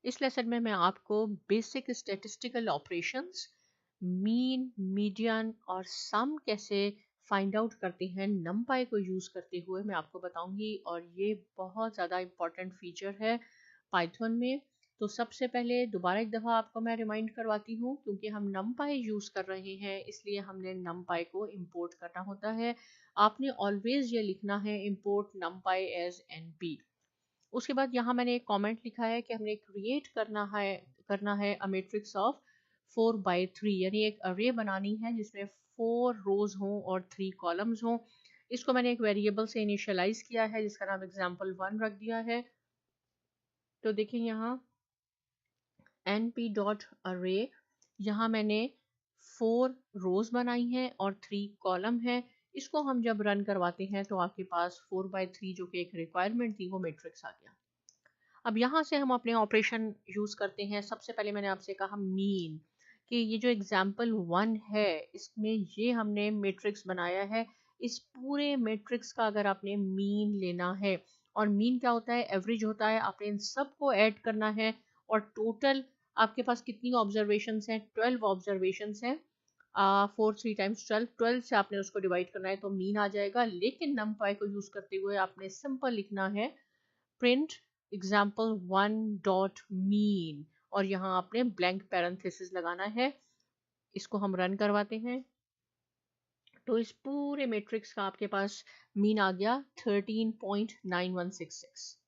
इस लेसन में मैं आपको basic statistical operations, mean, median और सम कैसे फाइंड आउट करते हैं नमपाई को यूज़ करते हुए मैं आपको बताऊंगी। और ये बहुत ज़्यादा इम्पॉर्टेंट फीचर है पाइथन में। तो सबसे पहले दोबारा एक दफ़ा आपको मैं रिमाइंड करवाती हूँ, क्योंकि हम नमपाई यूज़ कर रहे हैं इसलिए हमने नमपाई को इंपोर्ट करना होता है। आपने ऑलवेज ये लिखना है इंपोर्ट नमपाई एज एनपी। उसके बाद यहाँ मैंने एक कमेंट लिखा है कि हमने क्रिएट करना है अ मैट्रिक्स ऑफ 4 by 3, यानी एक अरे बनानी है जिसमें 4 रोज हों और 3 कॉलम्स हों। इसको मैंने एक वेरिएबल से इनिशियलाइज किया है जिसका नाम example1 रख दिया है। तो देखिए यहाँ np.array, यहाँ मैंने 4 रोज बनाई हैं और 3 कॉलम है। इसको हम जब रन करवाते हैं तो आपके पास 4 by 3 जो कि एक रिक्वायरमेंट थी वो मैट्रिक्स आ गया। अब यहाँ से हम अपने ऑपरेशन यूज़ करते हैं। सबसे पहले मैंने आपसे कहा मीन, कि ये जो example1 है इसमें ये हमने मैट्रिक्स बनाया है। इस पूरे मैट्रिक्स का अगर आपने मीन लेना है, और मीन क्या होता है, एवरेज होता है, आपने इन सब को ऐड करना है और टोटल आपके पास कितनी ऑब्जर्वेशंस हैं, 12 ऑब्जर्वेशंस हैं। 4 3 टाइम्स 12 से आपने उसको डिवाइड करना है तो मीन आ जाएगा। लेकिन नमपाई को यूज़ करते हुए आपने सिंपल लिखना है प्रिंट example1 डॉट मीन, और यहाँ आपने ब्लैंक पैरेंथेसिस लगाना है। इसको हम रन करवाते हैं तो इस पूरे मैट्रिक्स का आपके पास मीन आ गया 13.9166।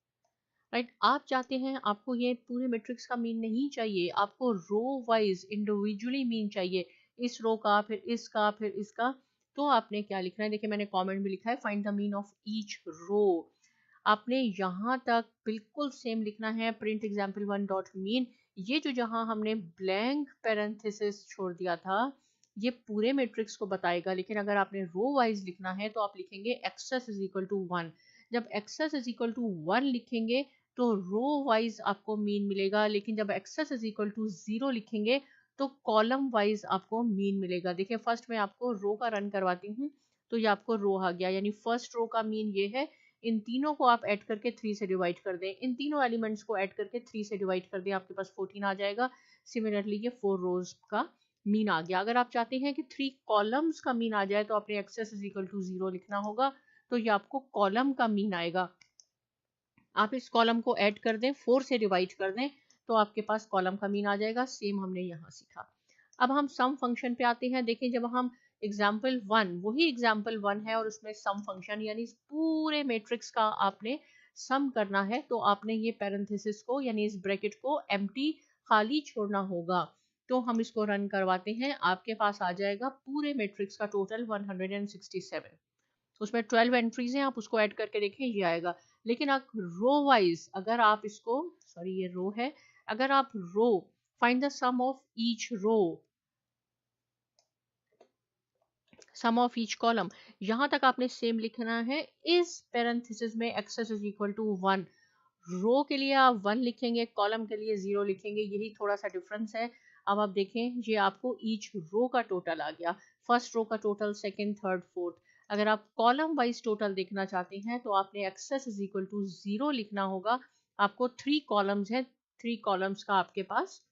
राइट, आप चाहते हैं आपको ये पूरे मैट्रिक्स का मीन नहीं चाहिए, आपको रो वाइज इंडिविजुअली मीन चाहिए, इस रो का फिर इसका फिर इसका। तो आपने क्या लिखना है, देखिए मैंने कमेंट में लिखा है find the mean of each row. आपने यहाँ तक बिल्कुल सेम लिखना है प्रिंट example1 डॉट मीन। ये जो जहाँ हमने ब्लैंक पैरेंथेसिस छोड़ दिया था ये पूरे मैट्रिक्स को बताएगा, लेकिन अगर आपने रो वाइज लिखना है तो आप लिखेंगे एक्सेस इज इक्वल टू 1। जब एक्सेस इज इक्वल टू 1 लिखेंगे तो रो वाइज आपको मीन मिलेगा, लेकिन जब एक्सेस इज इक्वल टू 0 लिखेंगे तो कॉलम वाइज आपको मीन मिलेगा। देखिए फर्स्ट मैं आपको रो का रन करवाती हूँ तो ये आपको रो आ गया, यानी फर्स्ट रो का मीन ये है। इन तीनों को आप ऐड करके 3 से डिवाइड कर दें, इन तीनों एलिमेंट्स को ऐड करके 3 से डिवाइड कर दें, आपके पास 14 आ जाएगा। सिमिलरली ये 4 रोज का मीन आ गया। अगर आप चाहते हैं कि 3 कॉलम्स का मीन आ जाए तो आपने एक्सेस इज इक्वल टू 0 लिखना होगा, तो ये आपको कॉलम का मीन आएगा। आप इस कॉलम को ऐड कर दें, 4 से डिवाइड कर दें तो आपके पास कॉलम का मीन आ जाएगा। सेम हमने यहाँ सीखा। अब हम सम फंक्शन पे आते हैं। देखिए जब हम example1, वही example1 है और उसमें सम फंक्शन यानी इस पूरे मैट्रिक्स का आपने सम करना है, तो आपने ये पैरेंथेसिस को यानी इस ब्रैकेट को एम्प्टी खाली छोड़ना होगा। तो हम इसको रन करवाते हैं, आपके पास आ जाएगा पूरे मैट्रिक्स का टोटल 167। उसमें 12 एंट्रीज हैं, आप उसको ऐड करके देखें ये आएगा। लेकिन आप रो वाइज अगर आप इसको, सॉरी ये रो है, अगर आप row find the sum of each row, sum of each column, यहां तक आपने सेम लिखना है। इस पैरेंथेसिस में axis is equal to 1, row के लिए आप 1 लिखेंगे, कॉलम के लिए 0 लिखेंगे, यही थोड़ा सा डिफरेंस है। अब आप देखें ये आपको ईच रो का टोटल आ गया, फर्स्ट रो का टोटल, सेकंड, थर्ड, फोर्थ। अगर आप कॉलम वाइज टोटल देखना चाहते हैं तो आपने एक्सेस इज इक्वल टू 0 लिखना होगा। आपको 3 कॉलम्स हैं, 3 कॉलम्स का आपके पास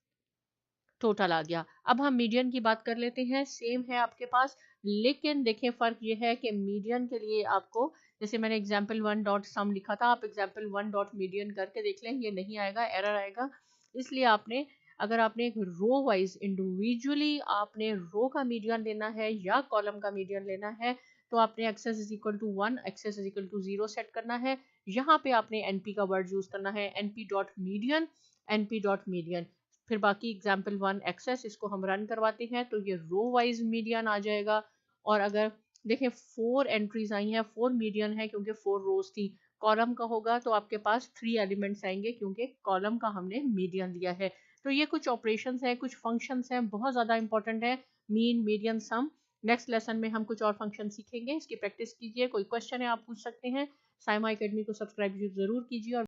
टोटल आ गया। अब हम मीडियन की बात कर लेते हैं। सेम है आपके पास, लेकिन देखें फर्क ये है कि मीडियन के लिए आपको, जैसे मैंने example1 डॉट सम लिखा था, आप example1 डॉट मीडियन करके देख लें, ये नहीं आएगा, एरर आएगा। इसलिए आपने, अगर आपने एक रो वाइज इंडिविजुअली आपने रो का मीडियन लेना है या कॉलम का मीडियन लेना है तो आपने axis is equal to 1, axis is equal to 0 set करना है। यहाँ पे आपने एनपी का वर्ड यूज करना है, NP dot median, NP dot median. फिर बाकी example1 एक्सेस, इसको हम रन करवाते हैं तो ये रो वाइज मीडियन आ जाएगा। और अगर देखें 4 एंट्रीज आई हैं, 4 मीडियन है क्योंकि 4 रोज थी। कॉलम का होगा तो आपके पास 3 एलिमेंट्स आएंगे क्योंकि कॉलम का हमने मीडियन लिया है। तो ये कुछ ऑपरेशंस हैं, कुछ फंक्शंस हैं, बहुत ज़्यादा इंपॉर्टेंट है, मीन, मीडियन, सम। नेक्स्ट लेसन में हम कुछ और फंक्शन सीखेंगे, इसकी प्रैक्टिस कीजिए। कोई क्वेश्चन है आप पूछ सकते हैं। साइमा एकेडमी को सब्सक्राइब जरूर कीजिए और